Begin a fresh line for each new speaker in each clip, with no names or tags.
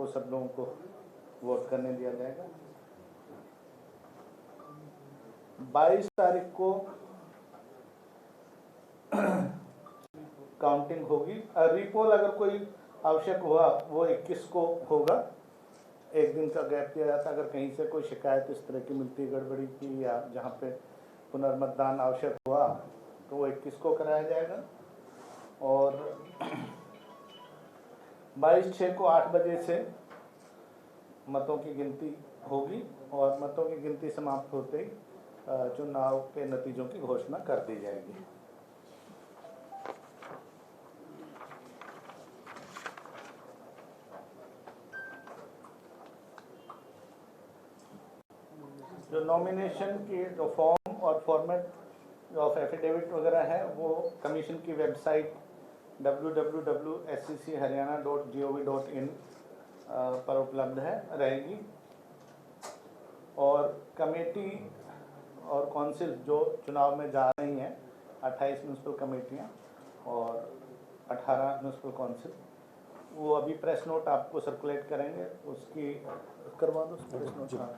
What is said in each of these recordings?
वो सब लोगों को वोट करने दिया जाएगा। 22 तारीख को काउंटिंग होगी। रिपोल अगर कोई आवश्यक हुआ वो 21 को होगा। एक दिन का गैप दिया जाता है। अगर कहीं से कोई शिकायत इस तरह की मिलती गड़बड़ी की या जहाँ पे पुनर्मतदान आवश्यक हुआ तो वो 21 को कराया जाएगा। और 22/6 को 8 बजे से मतों की गिनती होगी और मतों की गिनती समाप्त होते ही चुनाव के नतीजों की घोषणा कर दी जाएगी। जो नॉमिनेशन के जो फॉर्म और फॉर्मेट ऑफ एफिडेविट वगैरह है वो कमीशन की वेबसाइट www.sccharyana.gov.in पर उपलब्ध रहेगी। और कमेटी और काउंसिल जो चुनाव में जा रही हैं 28 म्यूनसिपल कमेटियाँ और 18 म्यूनसिपल काउंसिल, वो अभी प्रेस नोट आपको सर्कुलेट करेंगे, उसकी करवा दो प्रेस नोट। हाँ,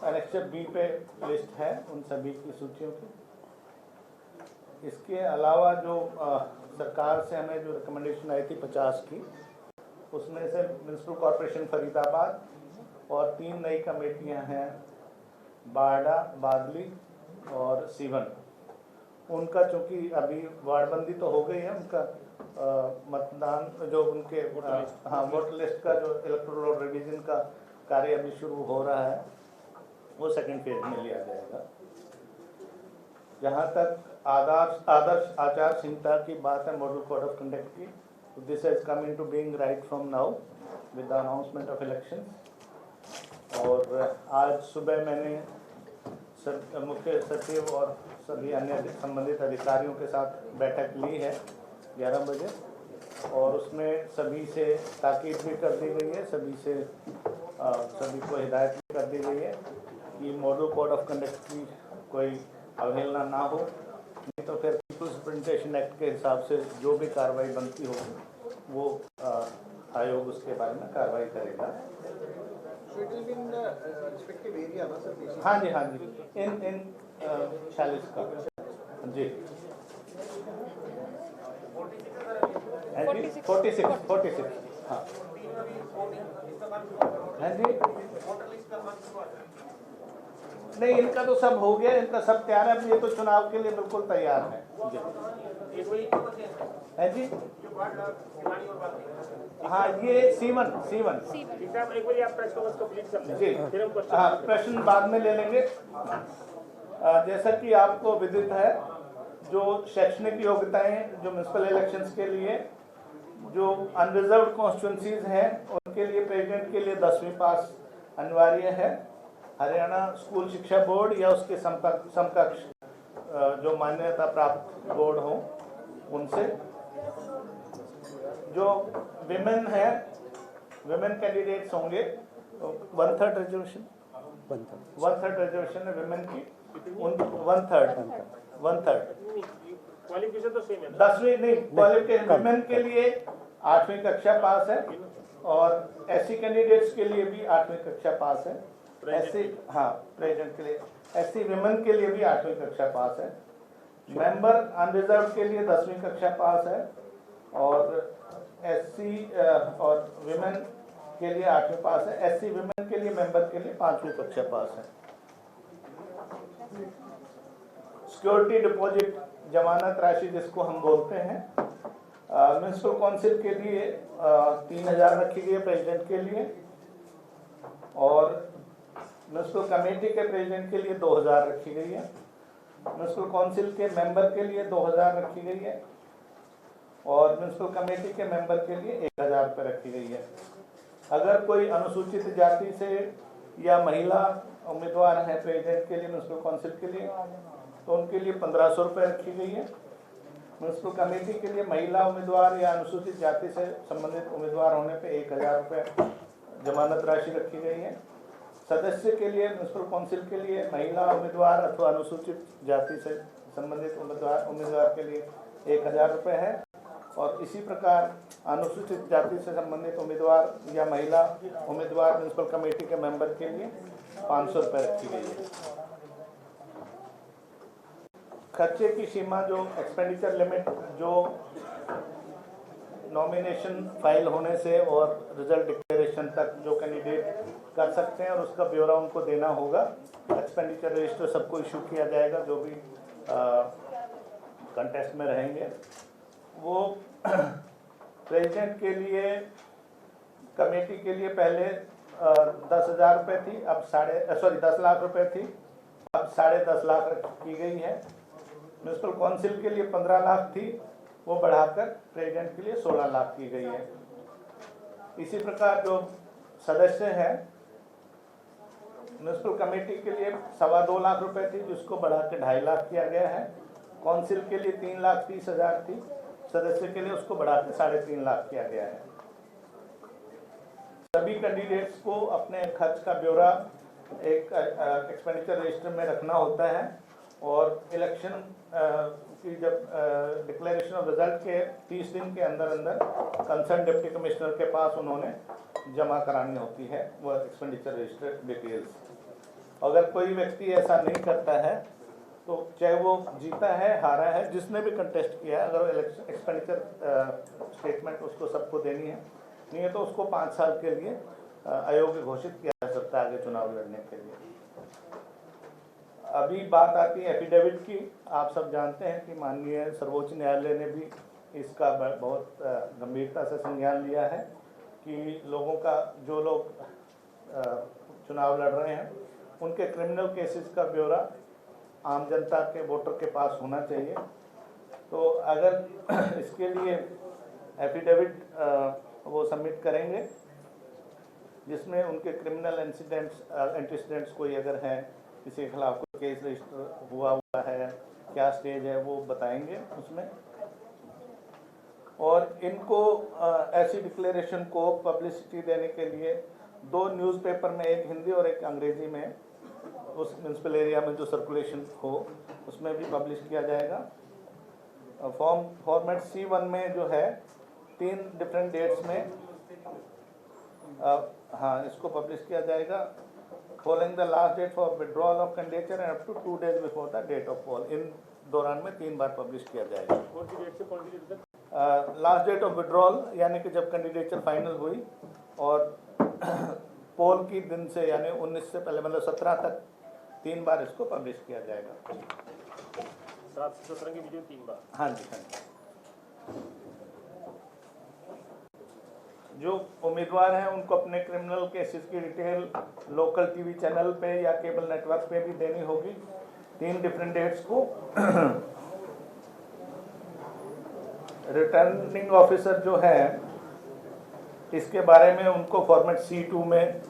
एनेक्चर बी पे लिस्ट है उन सभी की सूचियों की। इसके अलावा जो सरकार से हमें जो रिकमेंडेशन आई थी 50 की, उसमें से म्यूनसिपल कॉरपोरेशन फरीदाबाद और 3 नई कमेटियां हैं बारडा, बादली और सीवन। उनका चूँकि अभी वार्डबंदी तो हो गई है, उनका मतदान जो उनके वोटर लिस्ट का जो इलेक्टोरल रिवीजन का कार्य अभी शुरू हो रहा है वो सेकंड फेज में लिया जाएगा। जहाँ तक आदर्श आचार संहिता की बात है, मॉडल कोड ऑफ कंडक्ट की, तो this has come into being right from now with the announcement of elections. और आज सुबह मैंने मुख्य सचिव और सभी अन्य संबंधित अधिकारियों के साथ बैठक ली है 11 बजे, और उसमें सभी से ताकीद भी कर दी गई है, सभी को हिदायत भी कर दी गई है कि मॉडल कोड ऑफ कंडक्ट की कोई अवहेलना ना हो, नहीं तो फिर पीपल्स रिप्रेजेंटेशन एक्ट के हिसाब से जो भी कार्रवाई बनती होगी वो आयोग उसके बारे में कार्रवाई करेगा। हाँ जी, इन 46 का जी, 46 हाँ जी। नहीं, इनका तो सब हो गया, इनका सब तैयार है, ये तो चुनाव के लिए बिल्कुल तैयार है जी। हाँ, ये सीवन जी। हाँ, प्रश्न बाद में ले लेंगे। जैसा कि आपको विदित है, जो शैक्षणिक योग्यताएं जो म्यूनसिपल इलेक्शंस के लिए जो अनरिजर्व्ड कॉन्स्टिट्यूंसीज हैं उनके लिए प्रेसिडेंट के लिए 10वीं पास अनिवार्य है। हरियाणा स्कूल शिक्षा बोर्ड या उसके समकक्ष जो मान्यता प्राप्त बोर्ड हो उनसे। जो विमेन है, विमेन कैंडिडेट्स होंगे 1/3 रिजर्वेशन, 1/3 रिजर्वेशन है विमेन की, 1/3
क्वालिफिकेशन तो सेम है।
10वीं नहीं, क्वालिफिकेशन विमेन के लिए 8वीं कक्षा पास है और एससी कैंडिडेट्स के लिए भी 8वीं कक्षा पास है। एससी, हाँ, प्रेसिडेंट के लिए, एससी विमेन के लिए भी 8वीं कक्षा पास है। मेंबर अनरिजर्व के लिए 10वीं कक्षा पास है और एससी और विमेन के लिए 8वीं पास है। एससी विमेन के लिए मेंबर के लिए 5वीं कक्षा पास है। सिक्योरिटी डिपॉजिट, जमानत राशि जिसको हम बोलते हैं, म्यूनसिपल काउंसिल के लिए 3000 रखी गई है प्रेसिडेंट के लिए, और म्यूनसिपल कमेटी के प्रेसिडेंट के लिए 2000 रखी गई है। म्यूनसिपल काउंसिल के मेंबर के लिए 2000 रखी गई है और म्यूनसिपल कमेटी के मेंबर के लिए 1000 रुपये रखी गई है। अगर कोई अनुसूचित जाति से या महिला उम्मीदवार है प्रेसिडेंट के लिए म्यूनसिपल काउंसिल के लिए तो उनके लिए 1500 रुपये रखी गई है। म्यूनसिपल कमेटी के लिए महिला उम्मीदवार या अनुसूचित जाति से संबंधित उम्मीदवार होने पे 1000 रुपये जमानत राशि रखी गई है। सदस्य के लिए म्यूनसिपल काउंसिल के लिए महिला उम्मीदवार अथवा अनुसूचित जाति से संबंधित उम्मीदवार के लिए 1000 रुपये है और इसी प्रकार अनुसूचित जाति से संबंधित उम्मीदवार या महिला उम्मीदवार म्यूनसिपल कमेटी के मेंबर के लिए 500 रुपये रखी गई है। खर्चे की सीमा जो एक्सपेंडिचर लिमिट जो नॉमिनेशन फाइल होने से और रिजल्ट डिक्लेरेशन तक जो कैंडिडेट कर सकते हैं और उसका ब्यौरा उनको देना होगा। एक्सपेंडिचर रजिस्टर सबको इशू किया जाएगा जो भी कंटेस्ट में रहेंगे। वो प्रेसिडेंट के लिए कमेटी के लिए पहले 10,000 रुपये थी, अब 10 लाख रुपये थी, अब 10.5 लाख की गई है। म्यूनसिपल काउंसिल के लिए 15 लाख थी, वो बढ़ाकर प्रेसिडेंट के लिए 16 लाख की गई है। इसी प्रकार जो सदस्य हैं म्यूनसिपल कमेटी के लिए 2.25 लाख रुपए थी, जिसको बढ़ा के 2.5 लाख किया गया है। काउंसिल के लिए 3,30,000 थी, सदस्य के लिए उसको बढ़ा के 3.5 लाख किया गया है। सभी कैंडिडेट्स को अपने खर्च का ब्यौरा एक एक्सपेंडिचर रजिस्टर में रखना होता है और इलेक्शन की जब डिक्लेरेशन ऑफ रिजल्ट के 30 दिन के अंदर अंदर कंसर्न डिप्टी कमिश्नर के पास उन्होंने जमा करानी होती है वो एक्सपेंडिचर रजिस्टर डिटेल्स। अगर कोई व्यक्ति ऐसा नहीं करता है तो चाहे वो जीता है हारा है, जिसने भी कंटेस्ट किया है, अगर इलेक्शन एक्सपेंडिचर स्टेटमेंट उसको सबको देनी है, नहीं है तो उसको 5 साल के लिए अयोग्य घोषित किया जा सकता है आगे चुनाव लड़ने के लिए। अभी बात आती है एफिडेविट की। आप सब जानते हैं कि माननीय सर्वोच्च न्यायालय ने भी इसका बहुत गंभीरता से संज्ञान लिया है कि लोगों का जो लोग चुनाव लड़ रहे हैं उनके क्रिमिनल केसेस का ब्यौरा आम जनता के वोटर के पास होना चाहिए। तो अगर इसके लिए एफिडेविट वो सबमिट करेंगे जिसमें उनके क्रिमिनल एंटीसीडेंट्स कोई अगर हैं, किसी के खिलाफ कोई केस रजिस्टर हुआ है, क्या स्टेज है, वो बताएंगे उसमें। और इनको ऐसी डिक्लेरेशन को पब्लिसिटी देने के लिए 2 न्यूज़पेपर में, एक हिंदी और एक अंग्रेजी में, उस म्यूनसिपल एरिया में जो सर्कुलेशन हो उसमें भी पब्लिश किया जाएगा। फॉर्मेट C1 में जो है 3 डिफरेंट डेट्स में हाँ इसको पब्लिश किया जाएगा। Following the last date for withdrawal of candidature and up to 2 days before the date of poll. इन दौरान में 3 बार पब्लिश किया जाएगा।
कौन सी डेट से कौन सी डेट तक?
लास्ट डेट ऑफ विड्रॉल यानी कि जब कैंडिडेचर फाइनल हुई, और पोल की दिन से यानी 19 से पहले मतलब 17 तक 3 बार इसको पब्लिश किया जाएगा।
7 से 17 के बीच में 3 बार।
हाँ जी, हाँ जी। जो उम्मीदवार हैं उनको अपने क्रिमिनल केसेस की डिटेल लोकल टीवी चैनल पे या केबल नेटवर्क पे भी देनी होगी 3 डिफरेंट डेट्स को। रिटर्निंग ऑफिसर जो है इसके बारे में उनको फॉर्मेट C2 में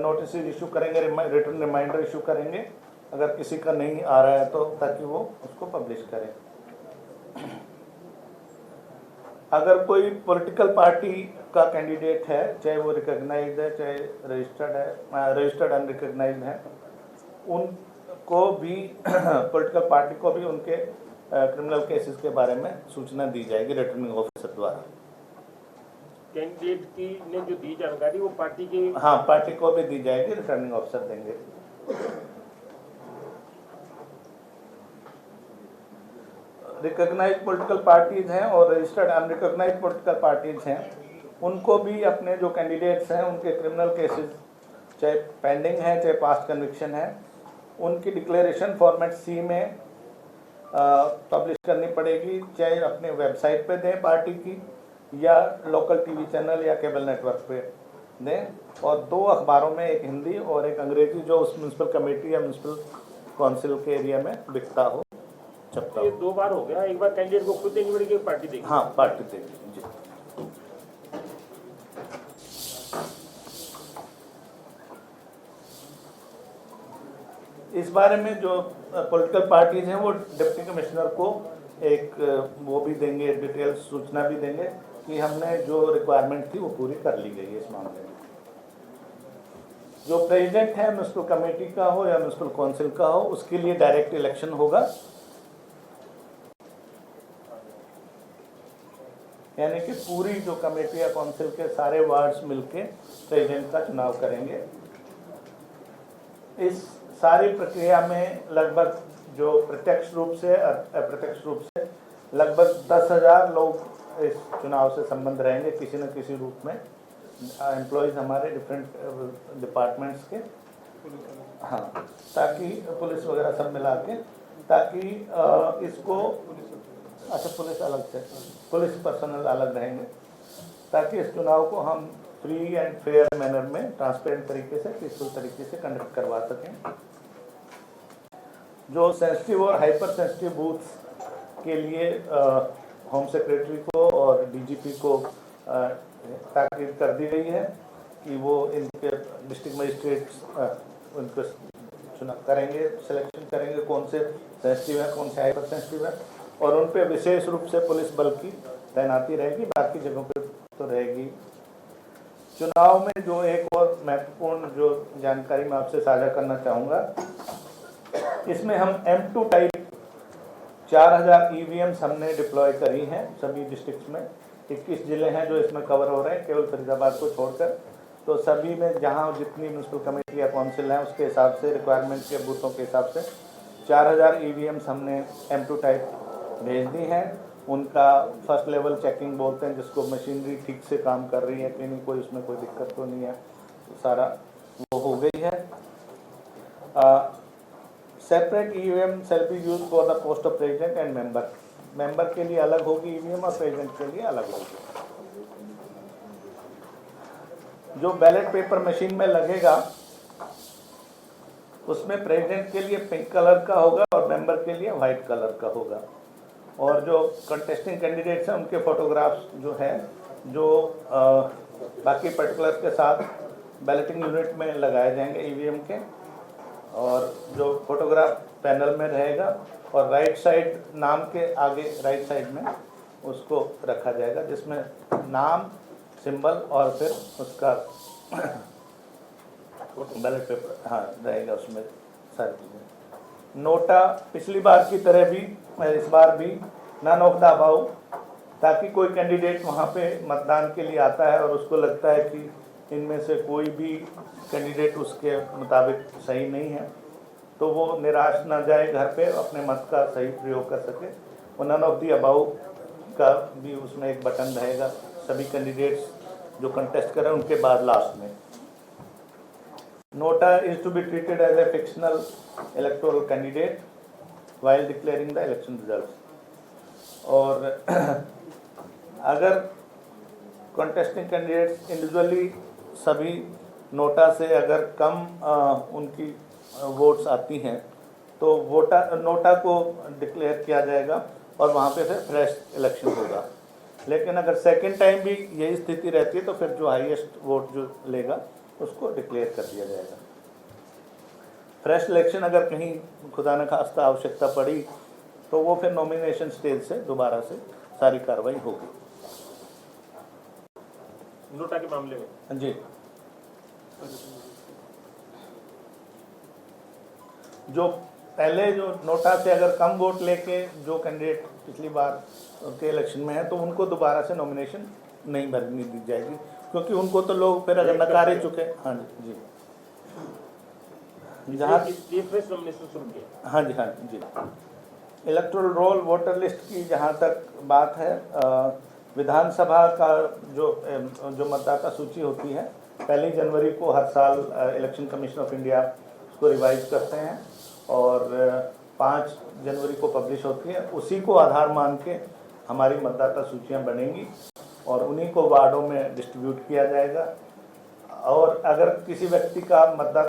नोटिस इशू करेंगे, रिटर्न रिमाइंडर इशू करेंगे अगर किसी का नहीं आ रहा है तो, ताकि वो उसको पब्लिश करें। अगर कोई पॉलिटिकल पार्टी का कैंडिडेट है, चाहे वो रिकॉग्नाइज्ड है चाहे रजिस्टर्ड अनरिकॉग्नाइज्ड है, उनको भी पॉलिटिकल पार्टी को भी उनके क्रिमिनल केसेस के बारे में सूचना दी जाएगी रिटर्निंग ऑफिसर द्वारा।
कैंडिडेट की ने जो दी जानकारी वो पार्टी की,
हाँ पार्टी को भी दी जाएगी, रिटर्निंग ऑफिसर देंगे। रिकॉग्नाइज्ड पॉलिटिकल पार्टीज हैं और रजिस्टर्ड अनरिकॉग्नाइज्ड पॉलिटिकल पार्टीज हैं, उनको भी अपने जो कैंडिडेट्स हैं उनके क्रिमिनल केसेस चाहे पेंडिंग है चाहे पास्ट कन्विक्शन है, उनकी डिक्लेरेशन फॉर्मेट C में पब्लिश करनी पड़ेगी, चाहे अपने वेबसाइट पे दें पार्टी की या लोकल टीवी चैनल या केबल नेटवर्क पे दें, और 2 अखबारों में, एक हिंदी और एक अंग्रेजी, जो उस म्यूनसिपल कमेटी या म्यूनसिपल काउंसिल के एरिया में बिकता हो, छपता हो।
ये 2 बार हो गया, एक बार कैंडिडेट को खुद देनी पड़ेगी, पार्टी देगी?
हाँ पार्टी देगी जी। इस बारे में जो पॉलिटिकल पार्टीज हैं वो डिप्टी कमिश्नर को एक वो भी देंगे, डिटेल सूचना भी देंगे कि हमने जो रिक्वायरमेंट थी वो पूरी कर ली गई है इस मामले में। जो प्रेसिडेंट है म्यूनसिपल कमेटी का हो या म्यूनसिपल काउंसिल का हो, उसके लिए डायरेक्ट इलेक्शन होगा। यानी कि पूरी जो कमेटी या काउंसिल के सारे वार्ड्स मिलके प्रेसिडेंट का चुनाव करेंगे। इस सारी प्रक्रिया में लगभग जो प्रत्यक्ष रूप से अप्रत्यक्ष रूप से लगभग 10,000 लोग इस चुनाव से संबंध रहेंगे किसी न किसी रूप में, एम्प्लॉयज़ हमारे डिफरेंट डिपार्टमेंट्स के, हाँ, ताकि पुलिस वगैरह सब मिला के, ताकि इसको, अच्छा पुलिस अलग से, पुलिस पर्सनल अलग रहेंगे, ताकि इस चुनाव को हम फ्री एंड फेयर मैनर में ट्रांसपेरेंट तरीके से, पीसफुल तरीके से कंडक्ट करवा सकें। जो सेंसिटिव और हाइपर सेंसिटिव बूथ्स के लिए होम सेक्रेटरी को और डीजीपी को ताकीद कर दी गई है कि वो इनके डिस्ट्रिक्ट मजिस्ट्रेट्स उनको चुनाव करेंगे, सिलेक्शन करेंगे कौन से सेंसिटिव है, कौन से हाइपर सेंसिटिव है, और उन पे विशेष रूप से पुलिस बल की तैनाती रहेगी, बाकी जगहों पे तो रहेगी। चुनाव में जो एक और महत्वपूर्ण जो जानकारी मैं आपसे साझा करना चाहूँगा, इसमें हम M2 टाइप 4000 EVMs हमने डिप्लॉय करी हैं सभी डिस्ट्रिक्ट्स में। 21 ज़िले हैं जो इसमें कवर हो रहे हैं, केवल फरीदाबाद को छोड़कर। तो सभी में जहां जितनी म्यूनसिपल कमेटी या काउंसिल हैं उसके हिसाब से, रिक्वायरमेंट के बूथों के हिसाब से 4000 EVMs हमने M2 टाइप भेज दी हैं। उनका फर्स्ट लेवल चेकिंग बोलते हैं, जिसको मशीनरी ठीक से काम कर रही है कि नहीं, कोई उसमें कोई दिक्कत तो नहीं है, तो सारा वो हो गई है। Separate EVM shall be use for the post of president and member. Member के लिए अलग होगी EVM और प्रेसिडेंट के लिए अलग होगी। जो बैलेट पेपर मशीन में लगेगा उसमें प्रेसिडेंट के लिए पिंक कलर का होगा और मेंबर के लिए वाइट कलर का होगा। और जो कंटेस्टिंग कैंडिडेट्स हैं उनके फोटोग्राफ्स जो है, जो बाकी पर्टिकुलर के साथ बैलेटिंग यूनिट में लगाए जाएंगे EVM के, और जो फोटोग्राफ पैनल में रहेगा और राइट साइड नाम के आगे राइट साइड में उसको रखा जाएगा, जिसमें नाम, सिंबल और फिर उसका बैलेट पेपर, हाँ, रहेगा उसमें सारी चीज़ें। नोटा पिछली बार की तरह भी इस बार भी नन ऑफ द अबाउ, ताकि कोई कैंडिडेट वहाँ पे मतदान के लिए आता है और उसको लगता है कि इनमें से कोई भी कैंडिडेट उसके मुताबिक सही नहीं है, तो वो निराश ना जाए, घर पे अपने मत का सही प्रयोग कर सके। और नन ऑफ द अबाउ का भी उसमें एक बटन रहेगा सभी कैंडिडेट्स जो कंटेस्ट करें उनके बाद लास्ट में। NOTA is to be treated as a fictional electoral candidate while declaring the election results। और अगर contesting candidates इंडिविजुअली सभी नोटा से अगर कम उनकी वोट्स आती हैं तो नोटा को डिक्लेयर किया जाएगा और वहाँ पे फिर फ्रेश इलेक्शन होगा। लेकिन अगर सेकेंड टाइम भी यही स्थिति रहती है तो फिर जो हाईएस्ट वोट जो लेगा उसको डिक्लेयर कर दिया जाएगा। फ्रेश इलेक्शन अगर कहीं खुदा न खास्ता आवश्यकता पड़ी तो वो फिर नॉमिनेशन स्टेज से दोबारा से सारी कार्रवाई होगी।
नोटा के मामले में
जी, जो पहले जो नोटा से अगर कम वोट लेके जो कैंडिडेट पिछली बार के इलेक्शन में है तो उनको दोबारा से नॉमिनेशन नहीं भरनी दी जाएगी, क्योंकि उनको तो लोग फिर अगर नकार ही चुके। हाँ जी, जहाँ
फ्रेश नॉमिनेशन शुरू किया।
हाँ जी। इलेक्टोरल रोल वोटर लिस्ट की जहाँ तक बात है, विधानसभा का जो मतदाता सूची होती है 1 जनवरी को हर साल इलेक्शन कमीशन ऑफ इंडिया उसको रिवाइज करते हैं और 5 जनवरी को पब्लिश होती है। उसी को आधार मान के हमारी मतदाता सूचियाँ बनेंगी और उन्हीं को वार्डों में डिस्ट्रीब्यूट किया जाएगा। और अगर किसी व्यक्ति का मतदाता